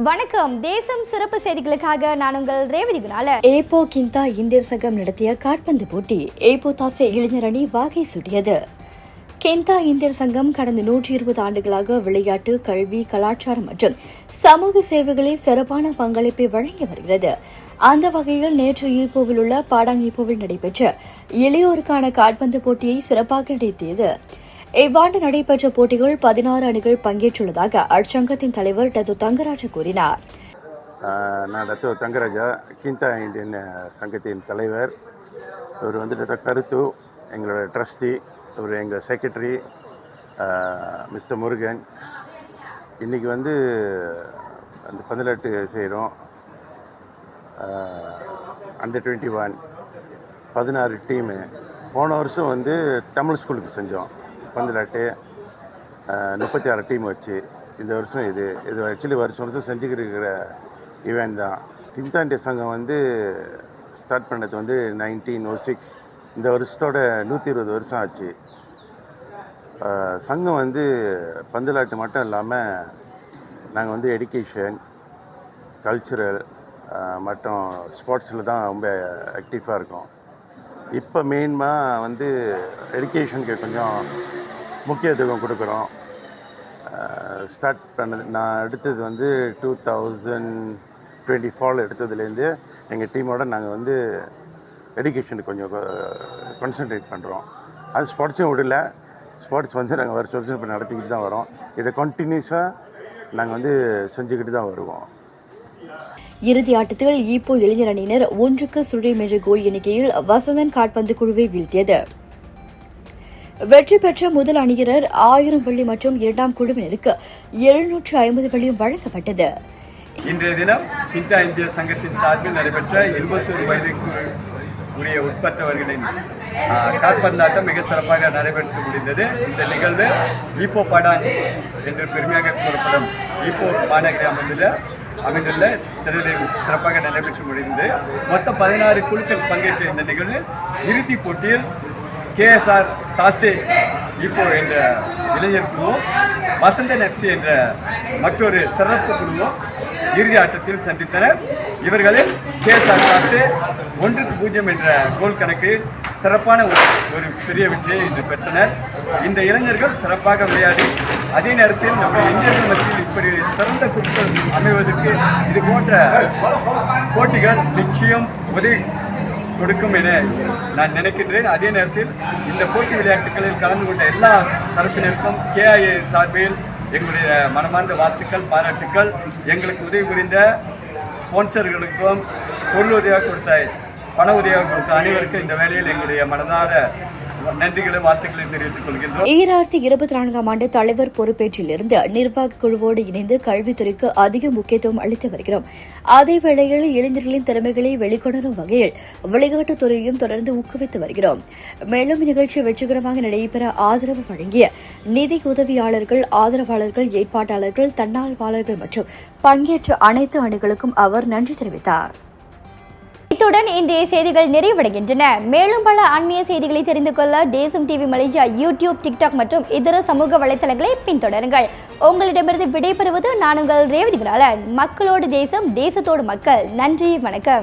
வணக்கம். தேசம் சிறப்பு செய்திகளுக்காக நான் உங்கள் ரேவதி குணால. ஏப்போ கிந்தா இந்தியர் சங்கம் நடத்திய காற்பந்து போட்டி ஏப்போ தாசே இளைஞர் அணி வாகை சூடியது. கெந்தா இந்தியர் சங்கம் கடந்த 120 ஆண்டுகளாக விளையாட்டு, கல்வி, கலாச்சாரம் மற்றும் சமூக சேவைகளில் சிறப்பான பங்களிப்பை வழங்கி வருகிறது. அந்த வகையில் நேற்று ஈப்போவில் உள்ள பாடாங் ஈப்போவில் நடைபெற்ற இளையோருக்கான காற்பந்து போட்டியை சிறப்பாக நடத்தியது. இவ்வாண்டு நடைபெற்ற போட்டிகள் 16 அணிகள் பங்கேற்றுள்ளதாக அச்சங்கத்தின் தலைவர் டத்து தங்கராஜா கூறினார். நான் டத்து தங்கராஜா, கிந்தா இந்தியன் சங்கத்தின் தலைவர். இவர் டாக்டர் கருத்து, எங்களோட ட்ரஸ்டி, இவர் எங்கள் செக்ரட்டரி மிஸ்டர் முருகன். இன்றைக்கி அந்த பந்தலாட்டு செய்கிறோம். Under 21 16 team. போன வருஷம் தமிழ் ஸ்கூலுக்கு செஞ்சோம் பந்தலாட்டு 36 டீம் வச்சு. இந்த வருஷம் இது ஆக்சுவலி வருஷம் செஞ்சுக்கிட்டு இருக்கிற ஈவெண்ட் தான். கிந்தா இந்திய சங்கம் ஸ்டார்ட் பண்ணது 1906. இந்த வருஷத்தோட 120 வருஷம் ஆச்சு. சங்கம் பந்தலாட்டு மட்டும் இல்லாமல் நாங்கள் எஜுகேஷன், கல்ச்சுரல் மற்றும் ஸ்போர்ட்ஸில் தான் ரொம்ப ஆக்டிவாக இருக்கோம். இப்போ மெயினாக எஜுகேஷனுக்கு கொஞ்சம் முக்கியத்துவம் கொடுக்குறோம். ஸ்டார்ட் பண்ணது நான் எடுத்தது 2024 எடுத்ததுலேருந்து எங்கள் டீமோடு நாங்கள் எஜுகேஷனுக்கு கொஞ்சம் கான்சன்ட்ரேட் பண்ணுறோம். அது ஸ்போர்ட்ஸும் விடல. ஸ்போர்ட்ஸ் நாங்கள் வருஷம் இப்போ நடத்திக்கிட்டு தான் வரோம். இதை கண்டினியூஸாக நாங்கள் செஞ்சுக்கிட்டு தான் வருவோம். இறுதி ஆட்டத்தில் ஈப்போ இளைஞர் அணியினர் 1-0 என்ற கோல் எண்ணிக்கையில் வசந்தன் காற்பந்து குழுவை வீழ்த்தியது. வெற்றி பெற்ற முதல் அணியினர் 1000 வெள்ளி மற்றும் இரண்டாம் குழுவினருக்கு 750 வெள்ளியும் வழங்கப்பட்டது. இன்றைய தினம் கிந்தா இந்திய சங்கத்தின் சார்பில் நடைபெற்ற 21 வயதுக்கு உரிய உட்பட்டவர்களின் காற்பந்தாட்டம் மிக சிறப்பாக நடைபெற்று முடிந்தது. இந்த நிகழ்வு ஈப்போ பாடாங் என்று பெருமையாக கூறப்படும் ஈப்போ மாநகரி அமைந்துள்ள திடலில் சிறப்பாக நடைபெற்று முடிந்தது. மொத்தம் 16 குழுக்கள் பங்கேற்ற இந்த நிகழ்வு இறுதிப் போட்டியில் கேஎஸ்ஆர் தாசே ஈப்போ என்ற இளைஞர் குழுவும் வசந்தன் எஃப்சி என்ற மற்றொரு சிறப்பு குழுவும் இறுதி ஆட்டத்தில் சந்தித்தனர். இவர்களில் கேஎஸ்ஆர் தாசே 1-0 என்ற கோல் கணக்கில் சிறப்பான ஒரு பெரிய வெற்றியை இன்று பெற்றனர். இந்த இளைஞர்கள் சிறப்பாக விளையாடி அதே நேரத்தில் நம்முடைய இந்தியர்கள் மத்தியில் இப்படி சிறந்த குழுக்கள் அமைவதற்கு இது போன்ற போட்டிகள் நிச்சயம் உதவி கொடுக்கும் என நான் நினைக்கின்றேன். அதே நேரத்தில் இந்த போட்டி விளையாட்டுகளில் கலந்து கொண்ட எல்லா தரப்பினருக்கும் KIA சார்பில் எங்களுடைய மனமார்ந்த வாழ்த்துக்கள், பாராட்டுக்கள். எங்களுக்கு உதவி புரிந்த ஸ்பான்சர்களுக்கும் பொருள் உதவியாக கொடுத்த, பண உதவியாக கொடுத்த அனைவருக்கும் இந்த வேளையில் எங்களுடைய மனதார நன்றிகளை, வாழ்த்துக்களை தெரிவித்துக் கொள்கின்றோம். 2024 ஆண்டு தலைவர் பொறுப்பேற்றிலிருந்து நிர்வாக குழுவோடு இணைந்து கல்வித்துறைக்கு அதிக முக்கியத்துவம் அளித்து வருகிறோம். அதே வேளையில் இளைஞர்களின் திறமைகளை வெளிக்கொணரும் வகையில் விளையாட்டுத் துறையையும் தொடர்ந்து ஊக்குவித்து வருகிறோம். மேலும் இந்நிகழ்ச்சி வெற்றிகரமாக நடைபெற ஆதரவு வழங்கிய நிதி உதவியாளர்கள், ஆதரவாளர்கள், ஏற்பாட்டாளர்கள், தன்னார்வலர்கள் மற்றும் பங்கேற்ற அனைத்து அணிகளுக்கும் அவர் நன்றி தெரிவித்தார். இத்துடன் இன்றைய செய்திகள் நிறைவடைகின்றன. மேலும் பல ஆன்மீக செய்திகளை தெரிந்து கொள்ள தேசம் டிவி மலேசியா யூடியூப், டிக்டாக் மற்றும் இதர சமூக வலைதளங்களை பின்தொடருங்கள். உங்களிடமிருந்து விடைபெறுவது நான் உங்கள் ரேவதி குணாலன். மக்களோடு தேசம், தேசத்தோடு மக்கள். நன்றி, வணக்கம்.